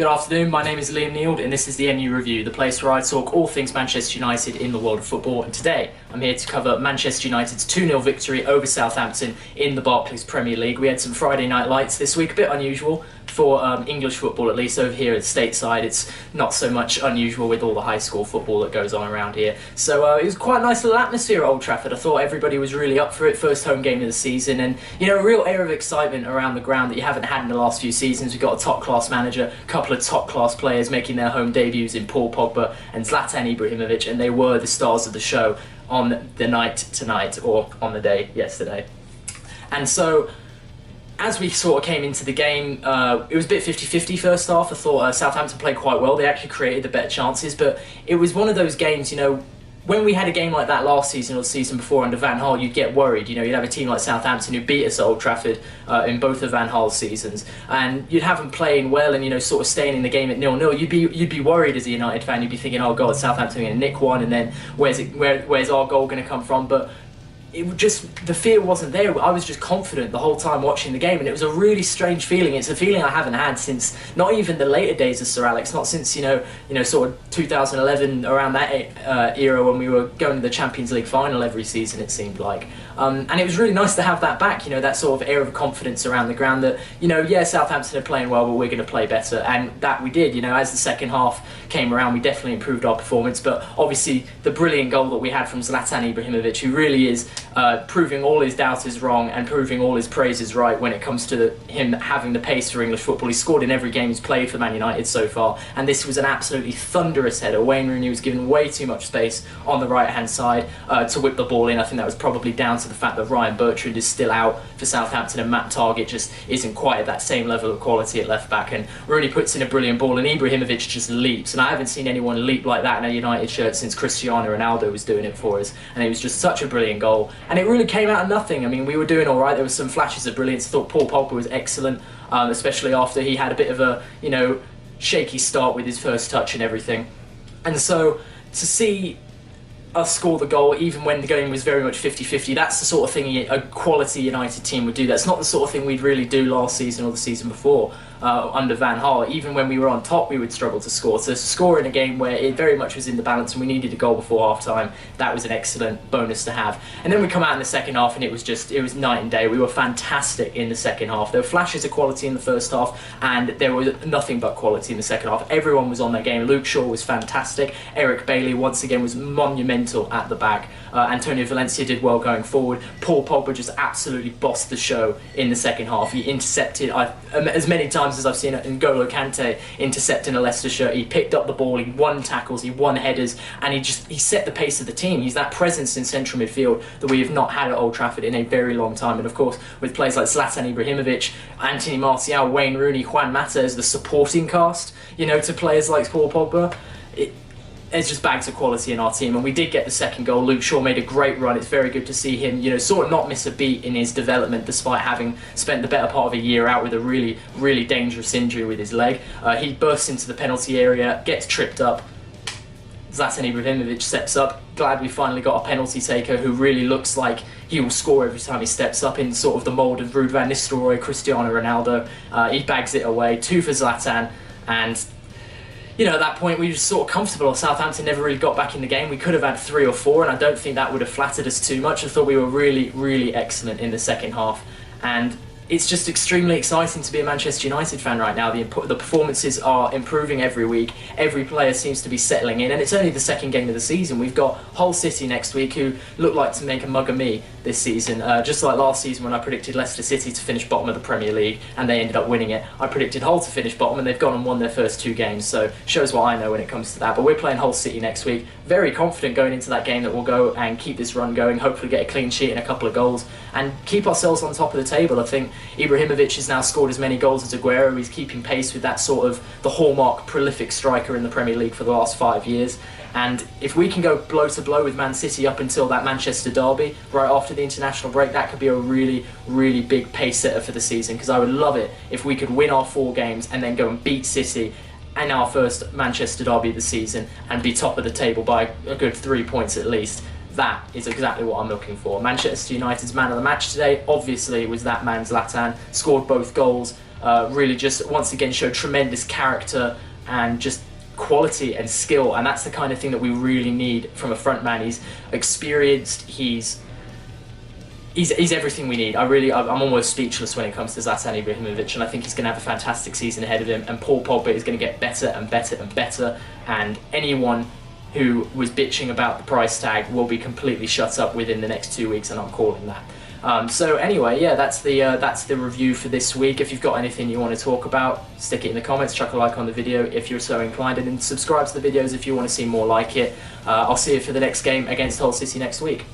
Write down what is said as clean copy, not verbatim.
Good afternoon, my name is Liam Neild and this is the MU Review, the place where I talk all things Manchester United in the world of football, and today I'm here to cover Manchester United's 2-0 victory over Southampton in the Barclays Premier League. We had some Friday night lights this week, a bit unusual for English football, at least over here at stateside. It's not so much unusual with all the high school football that goes on around here. So it was quite a nice little atmosphere at Old Trafford. I thought everybody was really up for it, first home game of the season, and a real air of excitement around the ground that you haven't had in the last few seasons. We've got a top-class manager, a couple of top-class players making their home debuts in Paul Pogba and Zlatan Ibrahimovic, and they were the stars of the show on the night tonight, or on the day yesterday. And so, as we sort of came into the game, it was a bit 50-50 first half. I thought Southampton played quite well. They actually created the better chances, but it was one of those games, when we had a game like that last season or the season before under Van Gaal, you'd get worried. You'd have a team like Southampton who beat us at Old Trafford in both of Van Gaal's seasons, and you'd have them playing well and sort of staying in the game at 0-0. You'd be worried as a United fan. You'd be thinking, oh God, Southampton are going to nick one, and then where's our goal going to come from? But the fear wasn't there. I was just confident the whole time watching the game, and it was a really strange feeling. It's a feeling I haven't had since not even the later days of Sir Alex, not since sort of 2011, around that era when we were going to the Champions League final every season, it seemed like. And it was really nice to have that back, that sort of air of confidence around the ground that, Southampton are playing well, but we're going to play better. And that we did, as the second half came around, we definitely improved our performance. But obviously, the brilliant goal that we had from Zlatan Ibrahimovic, who really is proving all his doubters wrong and proving all his praises right when it comes to him having the pace for English football. He's scored in every game he's played for Man United so far, and this was an absolutely thunderous header. Wayne Rooney was given way too much space on the right-hand side to whip the ball in. I think that was probably down to the fact that Ryan Bertrand is still out for Southampton, and Matt Targett just isn't quite at that same level of quality at left-back, and Rooney puts in a brilliant ball, and Ibrahimovic just leaps, and I haven't seen anyone leap like that in a United shirt since Cristiano Ronaldo was doing it for us, and it was just such a brilliant goal, and it really came out of nothing. I mean, we were doing all right. There were some flashes of brilliance. I thought Paul Pogba was excellent, especially after he had a bit of a, shaky start with his first touch and everything. And so to see us score the goal, even when the game was very much 50-50, that's the sort of thing a quality United team would do. That's not the sort of thing we'd really do last season or the season before under Van Gaal. Even when we were on top, we would struggle to score. So to score in a game where it very much was in the balance and we needed a goal before half-time, that was an excellent bonus to have. And then we come out in the second half and it was night and day. We were fantastic in the second half. There were flashes of quality in the first half, and there was nothing but quality in the second half. Everyone was on their game. Luke Shaw was fantastic. Eric Bailly, once again, was monumental at the back. Antonio Valencia did well going forward. Paul Pogba just absolutely bossed the show in the second half. He intercepted as many times as I've seen N'Golo Kante intercept in a Leicester shirt. He picked up the ball, he won tackles, he won headers, and he set the pace of the team. He's that presence in central midfield that we have not had at Old Trafford in a very long time. And of course, with players like Zlatan Ibrahimovic, Anthony Martial, Wayne Rooney, Juan Mata as the supporting cast, to players like Paul Pogba, there's just bags of quality in our team, and we did get the second goal. Luke Shaw made a great run. It's very good to see him, sort of not miss a beat in his development, despite having spent the better part of a year out with a really, really dangerous injury with his leg. He bursts into the penalty area, gets tripped up. Zlatan Ibrahimovic steps up. Glad we finally got a penalty taker who really looks like he will score every time he steps up, in sort of the mould of Ruud van Nistelrooy, Cristiano Ronaldo. He bags it away. 2 for Zlatan, and at that point we were just sort of comfortable. Southampton never really got back in the game. We could have had 3 or 4, and I don't think that would have flattered us too much. I thought we were really, really excellent in the second half, and it's just extremely exciting to be a Manchester United fan right now. The performances are improving every week. Every player seems to be settling in, and it's only the second game of the season. We've got Hull City next week, who look like to make a mug of me this season. Just like last season when I predicted Leicester City to finish bottom of the Premier League and they ended up winning it. I predicted Hull to finish bottom, and they've gone and won their first 2 games, so shows what I know when it comes to that. But we're playing Hull City next week. Very confident going into that game that we'll go and keep this run going, hopefully get a clean sheet and a couple of goals, and keep ourselves on top of the table. I think Ibrahimovic has now scored as many goals as Aguero. He's keeping pace with that sort of the hallmark prolific striker in the Premier League for the last 5 years. And if we can go blow to blow with Man City up until that Manchester derby right after the international break, that could be a really, really big pace setter for the season, because I would love it if we could win our 4 games and then go and beat City in our first Manchester derby of the season and be top of the table by a good 3 points at least. That is exactly what I'm looking for. Manchester United's man of the match today obviously was that man Zlatan. Scored both goals. really just once again showed tremendous character and just quality and skill, and that's the kind of thing that we really need from a front man. He's experienced, he's everything we need. I'm almost speechless when it comes to Zlatan Ibrahimovic, and I think he's going to have a fantastic season ahead of him, and Paul Pogba is going to get better and better and better, and anyone who was bitching about the price tag will be completely shut up within the next 2 weeks, and I'm calling that. So anyway, yeah, that's the review for this week. If you've got anything you want to talk about, stick it in the comments, chuck a like on the video if you're so inclined, and then subscribe to the videos if you want to see more like it. I'll see you for the next game against Hull City next week.